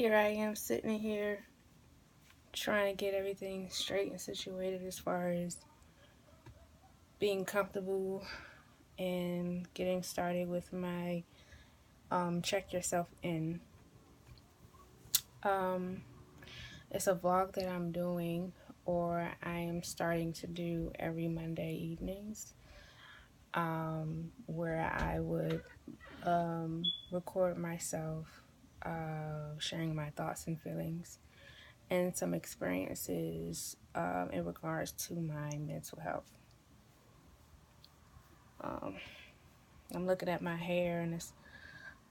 here I am sitting here trying to get everything straight and situated as far as being comfortable and getting started with my check yourself in. Um, it's a vlog that I'm doing or I am starting to do every Monday evenings, where I would record myself sharing my thoughts and feelings and some experiences in regards to my mental health. Um, I'm looking at my hair and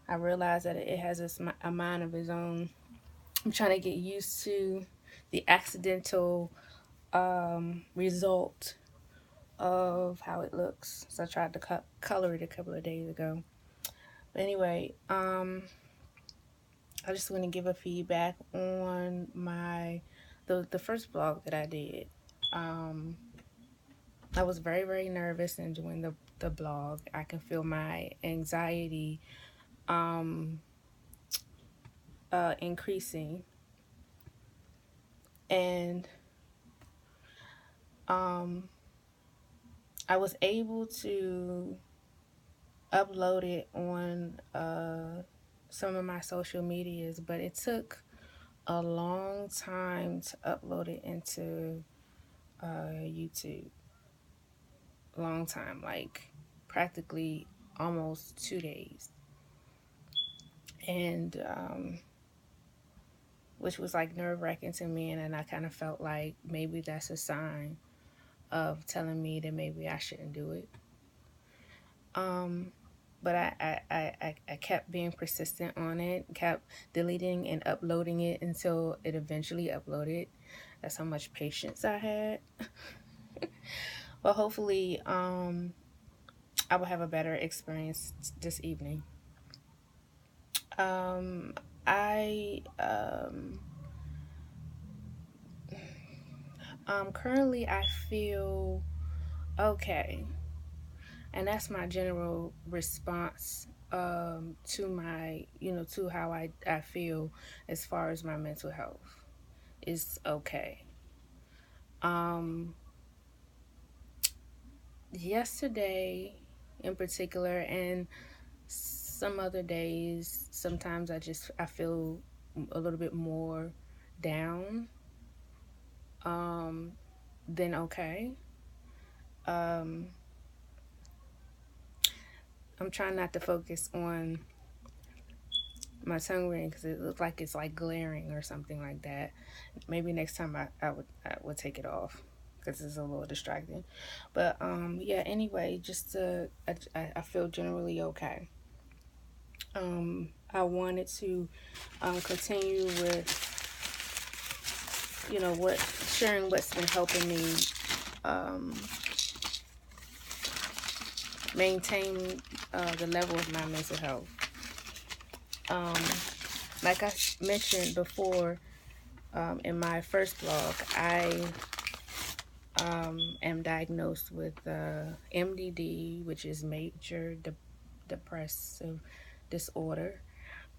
I realize that it has a mind of its own. I'm trying to get used to the accidental result of how it looks. So I tried to color it a couple of days ago. But anyway, I just want to give a feedback on the first vlog that I did. Um, I was very nervous in doing the blog. I can feel my anxiety increasing, and I was able to upload it on some of my social medias, but it took a long time to upload it into YouTube. Long time, like practically almost 2 days, and which was like nerve-wracking to me, and then I kind of felt like maybe that's a sign of telling me that maybe I shouldn't do it. But I kept being persistent on it, kept deleting and uploading it until it eventually uploaded. That's how much patience I had. But hopefully, I will have a better experience this evening. Um, I currently I feel okay, and that's my general response to my to how I feel as far as my mental health is okay. um Yesterday in particular, and some other days, sometimes I feel a little bit more down than okay. um I'm trying not to focus on my tongue ring because it looks like it's like glaring or something like that. Maybe next time I would take it off because it's a little distracting. But yeah. Anyway, I feel generally okay. I wanted to continue with what sharing what's been helping me um, maintain the level of my mental health. Um, like I mentioned before, in my first blog, I am diagnosed with MDD, which is major depressive disorder,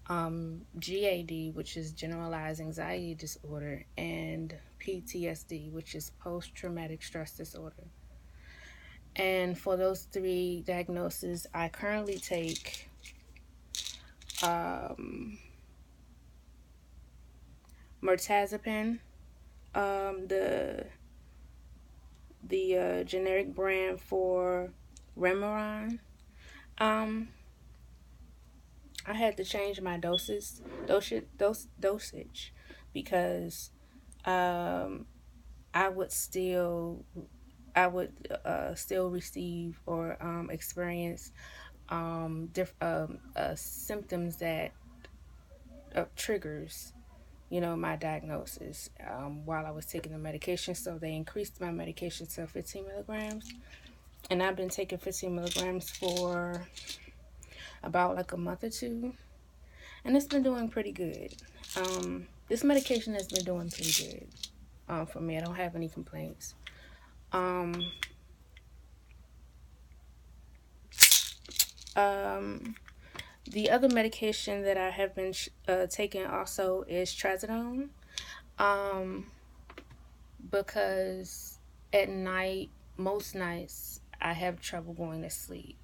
GAD, which is generalized anxiety disorder, and PTSD, which is post traumatic stress disorder. And for those three diagnoses, I currently take mirtazapine, the generic brand for Remeron. Um, I had to change my dosage because um, I would still still receive or experience symptoms that triggers my diagnosis while I was taking the medication. So they increased my medication to 15 milligrams, and I've been taking 15 milligrams for about like a month or two, and it's been doing pretty good. This medication has been doing pretty good for me. I don't have any complaints. Um, um, The other medication that I have been taking also is trazodone. Um, because at night, most nights, I have trouble going to sleep.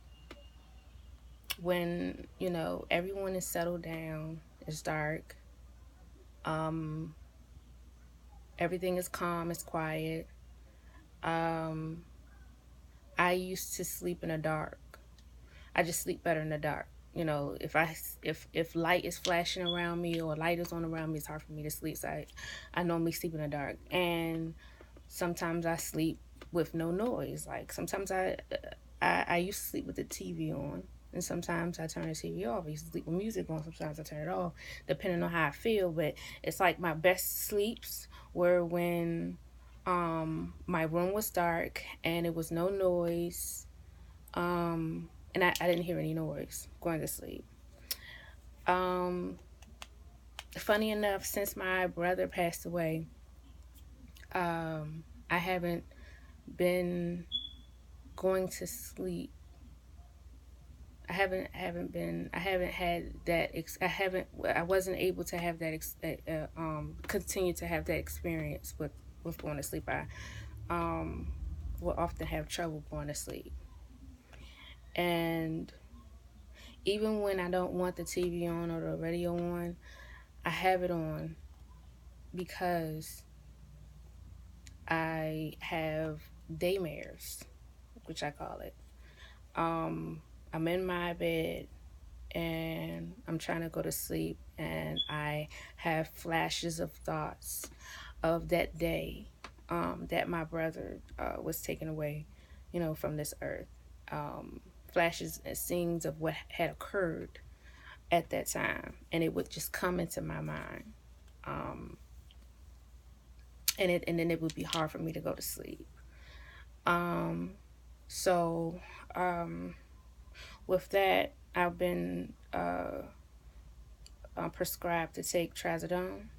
When, everyone is settled down, it's dark, um, everything is calm, it's quiet. Um, I used to sleep in the dark. I just sleep better in the dark. If light is flashing around me or light is on around me, it's hard for me to sleep. So I normally sleep in the dark. And sometimes I sleep with no noise. Like sometimes I used to sleep with the TV on, and sometimes I turn the TV off. I used to sleep with music on. Sometimes I turn it off, depending on how I feel. But it's like my best sleeps were when my room was dark and it was no noise. And I didn't hear any noise going to sleep. Um, Funny enough, since my brother passed away, I haven't been going to sleep. I haven't had that I wasn't able to have that continue to have that experience with going to sleep. I will often have trouble going to sleep. And even when I don't want the TV on or the radio on, I have it on because I have daymares, which I call it. I'm in my bed and I'm trying to go to sleep, and I have flashes of thoughts of that day that my brother was taken away, from this earth. Flashes and scenes of what had occurred at that time, and it would just come into my mind. And then it would be hard for me to go to sleep. Um, so with that, I've been prescribed to take trazodone.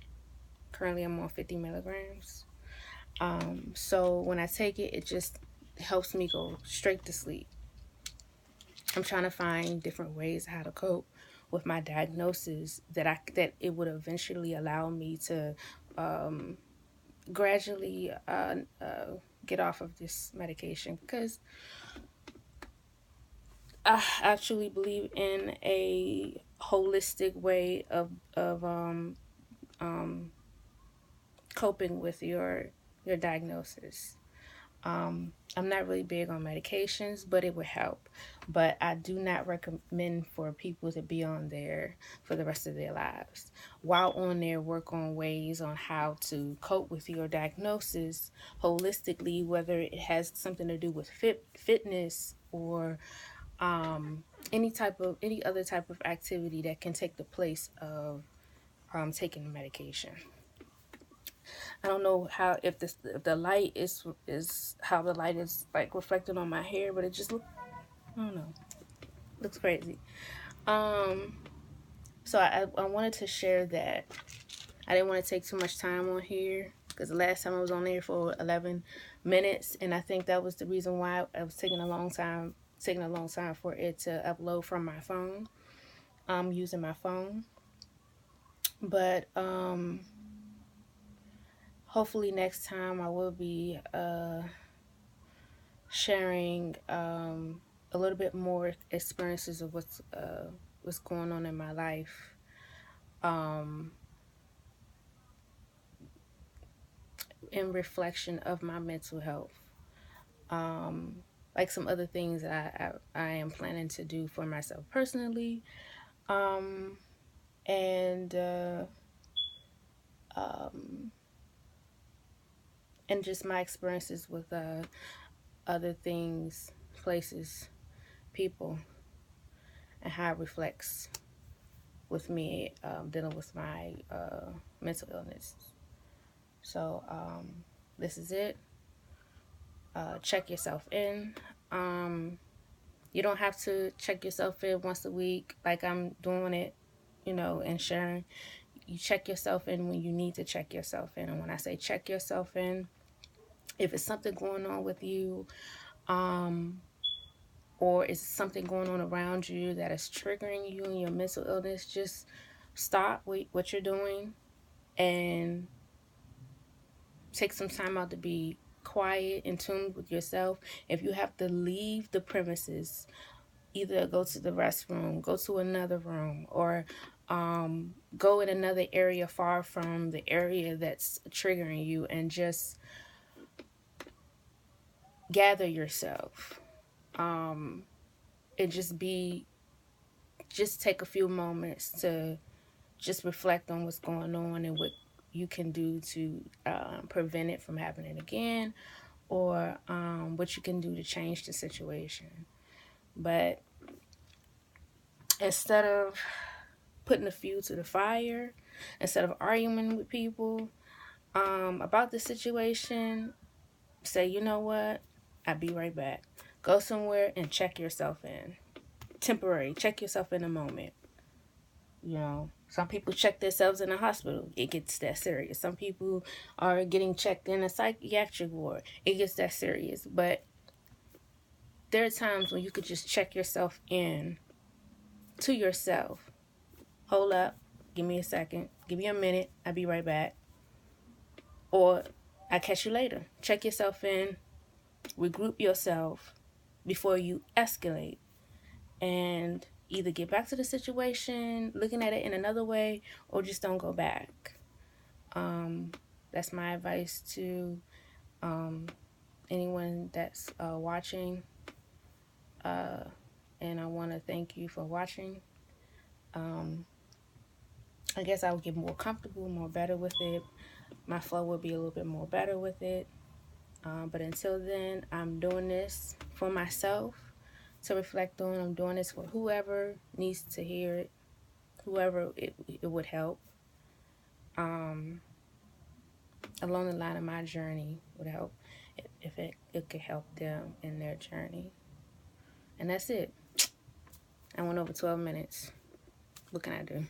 Currently, I'm on 50 milligrams. So when I take it, it just helps me go straight to sleep. I'm trying to find different ways how to cope with my diagnosis that it would eventually allow me to gradually get off of this medication, because I actually believe in a holistic way of coping with your diagnosis. I'm not really big on medications, but it would help. But I do not recommend for people to be on there for the rest of their lives. While on there, work on ways on how to cope with your diagnosis holistically, whether it has something to do with fitness or any other type of activity that can take the place of taking the medication. I don't know how if the light is how the light is like reflected on my hair, but it just I don't know, looks crazy. Um, so I wanted to share that. I didn't want to take too much time on here because the last time I was on there for 11 minutes, and I think that was the reason why I was taking a long time for it to upload from my phone. Using my phone, but hopefully next time I will be sharing a little bit more experiences of what's going on in my life, in reflection of my mental health, like some other things that I am planning to do for myself personally, and and just my experiences with other things, places, people, and how it reflects with me dealing with my mental illness. So this is it. Check yourself in. You don't have to check yourself in once a week like I'm doing it, and sharing. You check yourself in when you need to check yourself in. And when I say check yourself in, if it's something going on with you, or is something going on around you that is triggering you and your mental illness, just stop what you're doing and take some time out to be quiet and tuned with yourself. If you have to leave the premises, either go to the restroom, go to another room, or go in another area far from the area that's triggering you, and just gather yourself. And just take a few moments to just reflect on what's going on and what you can do to prevent it from happening again, or what you can do to change the situation. But instead of putting the fuel to the fire, instead of arguing with people about the situation, say, you know what, I'll be right back. Go somewhere and check yourself in. Temporary, check yourself in a moment. You know, some people check themselves in a hospital. It gets that serious. Some people are getting checked in a psychiatric ward. It gets that serious. But there are times when you could just check yourself in to yourself. Hold up. Give me a second. Give me a minute. I'll be right back. Or I'll catch you later. Check yourself in. Regroup yourself before you escalate. And either get back to the situation, looking at it in another way, or just don't go back. That's my advice to anyone that's watching. And I want to thank you for watching. I guess I will get more comfortable, more better with it. My flow will be a little bit more better with it. But until then, I'm doing this for myself to reflect on. I'm doing this for whoever needs to hear it, whoever it would help. Along the line of my journey would help if it could help them in their journey. And that's it. I went over 12 minutes. What can I do?